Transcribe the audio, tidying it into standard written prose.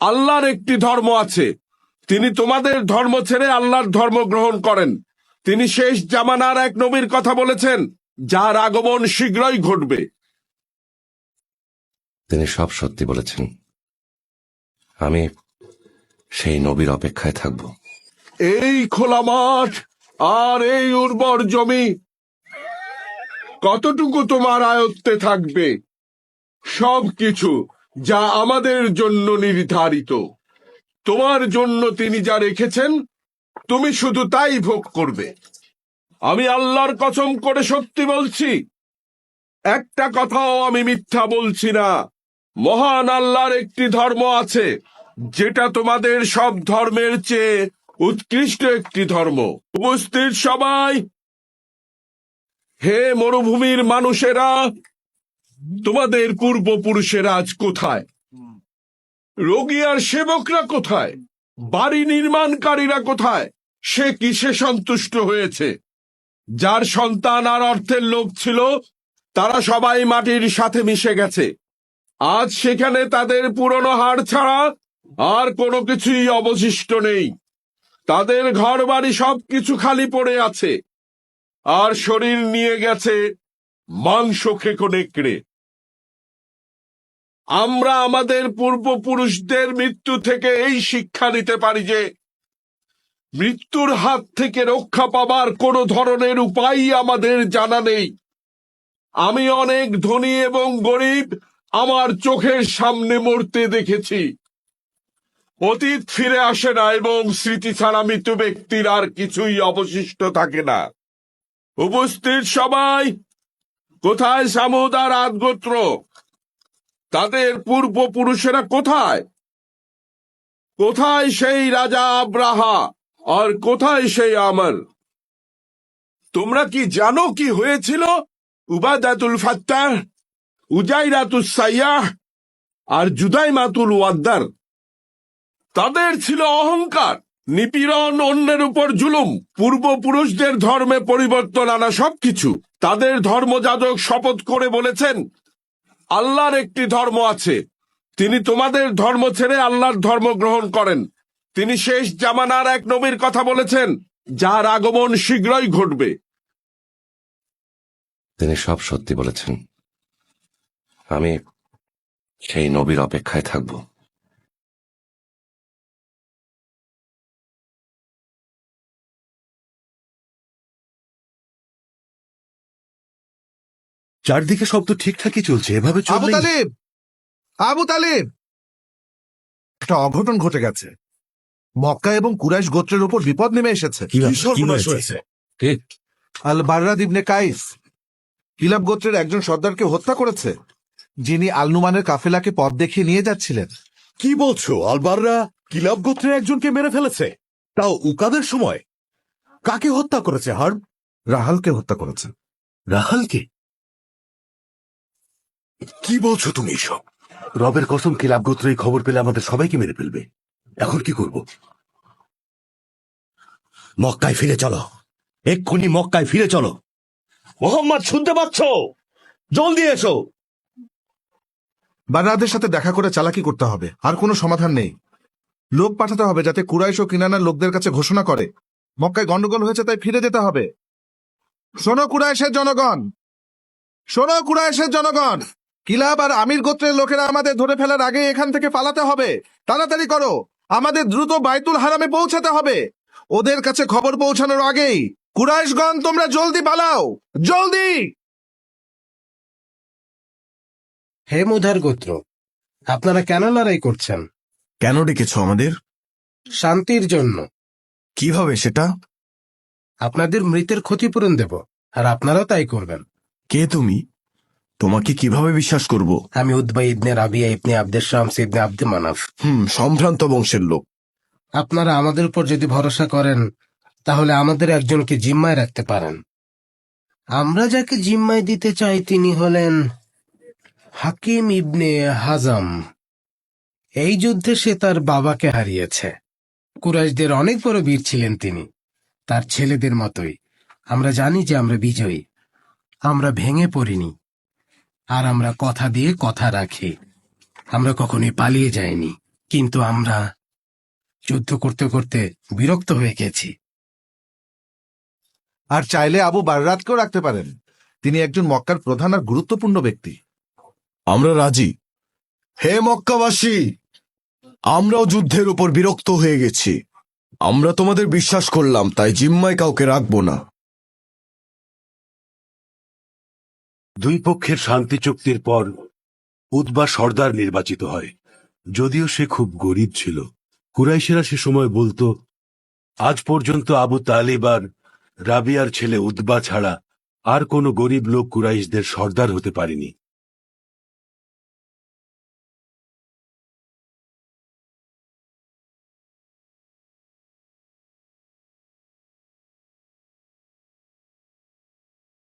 আল্লাহর একটি ধর্ম আছে, তিনি তোমাদের ধর্ম ছেড়ে আল্লাহর ধর্ম গ্রহণ করেন। তিনি শেষ জামানার এক নবীর কথা বলেছেন, যার আগমন শীঘ্রই ঘটবে। তিনি সব সত্যি বলেছেন। আমি সেই নবীর অপেক্ষায় থাকব। এই খোলা মাঠ আর এই উর্বর জমি কতটুকু তোমার আয়ত্তে থাকবে? সবকিছু যা আমাদের জন্য নির্ধারিত। তোমার জন্য তিনি যা রেখেছেন, তুমি শুধু তাই ভোগ করবে। আমি আল্লাহর কসম করে সত্যি বলছি, একটা কথাও আমি মিথ্যা বলছি না। মহান আল্লাহর একটি ধর্ম আছে, যেটা তোমাদের সব ধর্মের চেয়ে উৎকৃষ্ট একটি ধর্ম। উপস্থিত সবাই, হে মরুভূমির মানুষেরা, তোমাদের পূর্বপুরুষেরা আজ কোথায়? রোগী আর সেবকরা কোথায়? বাড়ি নির্মাণকারীরা কোথায়? সে কিসে সন্তুষ্ট হয়েছে? যার সন্তান আর অর্থের লোভ ছিল, তারা সবাই মাটির সাথে মিশে গেছে। আজ সেখানে তাদের পুরনো হাড় ছাড়া আর কোনো কিছুই অবশিষ্ট নেই। তাদের ঘর বাড়ি সবকিছু খালি পড়ে আছে, আর শরীর নিয়ে গেছে মাংস খেকো নেকড়ে। আমরা আমাদের পূর্বপুরুষদের মৃত্যু থেকে এই শিক্ষা নিতে পারি যে, মৃত্যুর হাত থেকে রক্ষা পাবার কোনো ধরনের উপায় আমাদের জানা নেই। আমি অনেক ধনী এবং গরিব আমার চোখের সামনে মরতে দেখেছি। অতীত ফিরে আসে না, এবং স্মৃতি ছাড়া মৃত ব্যক্তির আর কিছুই অবশিষ্ট থাকে না। উপস্থিত সবাই, কোথায় সামুদ আর আদ গোত্র? তাদের পূর্বপুরুষেরা কোথায়? কোথায় সেই রাজা আব্রাহা, আর কোথায় সেই আমর? তোমরা কি জানো কি হয়েছিল উবাদাতুল ফাত্তাহ, উজাইরাতুস সাইয়াহ আর জুদাইমাতুল ওয়াদ্দার? তাদের ছিল অহংকার, নিপীড়ন, অন্যের উপর জুলুম, পূর্বপুরুষদের ধর্মে পরিবর্তন আনা সবকিছু। তাদের ধর্মযাজক শপথ করে বলেছেন, আল্লাহর একটি ধর্ম আছে, তিনি তোমাদের ধর্ম ছেড়ে আল্লাহর ধর্ম গ্রহণ করেন। তিনি শেষ জামানার এক নবীর কথা বলেছেন, যার আগমন শীঘ্রই ঘটবে। তিনি সব সত্যি বলেছেন। আমি সেই নবীর অপেক্ষায় থাকব। চারদিকে সব তো ঠিকঠাকই চলছে, এভাবে আবু চললে তালিব, আবু তালিব, একটা অঘটন ঘটে গেছে। মক্কা এবং কুরাইশ গোত্রের উপর বিপদ নেমে এসেছে। আল বাররাদ ইবনে কাইস কিলাব গোত্রের একজন সর্দারকে হত্যা করেছে, যিনি আল নুমানের কাফেলাকে পথ দেখিয়ে নিয়ে যাচ্ছিলেন। কি বলছো? আলবাররা কিলাব গোত্রের একজনকে মেরে ফেলেছে, তাও উকাদের সময়? কাকে হত্যা করেছে হার্ব? রাহালকে হত্যা করেছে। রাহালকে? কি বলছো তুমি এসব? রবের কসম, কিলাব গোত্র এই খবর পেলে আমাদের সবাইকে মেরে ফেলবে। এখন কি করব? মক্কায় ফিরে চলো, এক্ষুনি মক্কায় ফিরে চলো। মোহাম্মদ, শুনতে পাচ্ছ? জলদি এসো। বাররাদের সাথে দেখা করে চালাকি করতে হবে, আর কোনো সমাধান নেই। লোক পাঠাতে হবে যাতে কুরাইশ ও কিনানার লোকদের কাছে ঘোষণা করে মক্কায় গন্ডগোল হয়েছে, তাই ফিরে যেতে হবে। শোনো কুরাইশের জনগণ, শোনো কুরাইশের জনগণ, কিলাব আর আমির গোত্রের লোকেরা আমাদের ধরে ফেলার আগে এখান থেকে পালাতে হবে। তাড়াতাড়ি করো, আমাদের দ্রুত বাইতুল হারামে পৌঁছাতে হবে। ওদের কাছে খবর পৌঁছানোর আগেই। কুরাইশগণ, তোমরা জলদি পালাও, জলদি! হে মুধার গোত্র, আপনারা কেন লড়াই করছেন? কেন ডেকেছো আমাদের? শান্তির জন্য। কিভাবে সেটা? আপনাদের মৃতের ক্ষতিপূরণ দেব, আর আপনারাও তাই করবেন। কে তুমি? তোমাকে কিভাবে বিশ্বাস করব? আমি উতবা ইবনে রাবিয়া ইবনে আব্দের শামস ইবনে আব্দে মানাফ। সম্ভ্রান্ত বংশের লোক। আপনারা আমাদের উপর যদি ভরসা করেন, তাহলে আমাদের একজনকে জিম্মায় রাখতে পারেন। আমরা যাকে জিম্মায় দিতে চাই তিনি হলেন হাকিম ইবনে হাজাম। এই যুদ্ধে সে তার বাবাকে হারিয়েছে। কুরাইশদের অনেক বড় বীর ছিলেন তিনি, তার ছেলেদের মতোই। আমরা জানি যে আমরা বিজয়ী। আমরা ভেঙে পড়িনি, আর আমরা কথা দিয়ে কথা রাখি। আমরা কখনোই পালিয়ে যাইনি। কিন্তু আমরা যুদ্ধ করতে করতে বিরক্ত হয়ে গেছি। আর চাইলে আবু বাররাতকেও রাখতে পারেন। তিনি একজন মক্কার প্রধান আর গুরুত্বপূর্ণ ব্যক্তি। আমরা রাজি। হে মক্কাবাসী, আমরাও যুদ্ধের উপর বিরক্ত হয়ে গেছি। আমরা তোমাদের বিশ্বাস করলাম, তাই জিম্মায় কাউকে রাখবো না। দুই পক্ষের শান্তি চুক্তির পর উতবা সর্দার নির্বাচিত হয়। যদিও সে খুব গরিব ছিল, কুরাইশেরা সে সময় বলতো, আজ পর্যন্ত আবু তালিব আর রাবিয়ার ছেলে উতবা ছাড়া আর কোনো গরিব লোক কুরাইশদের সর্দার হতে পারেনি।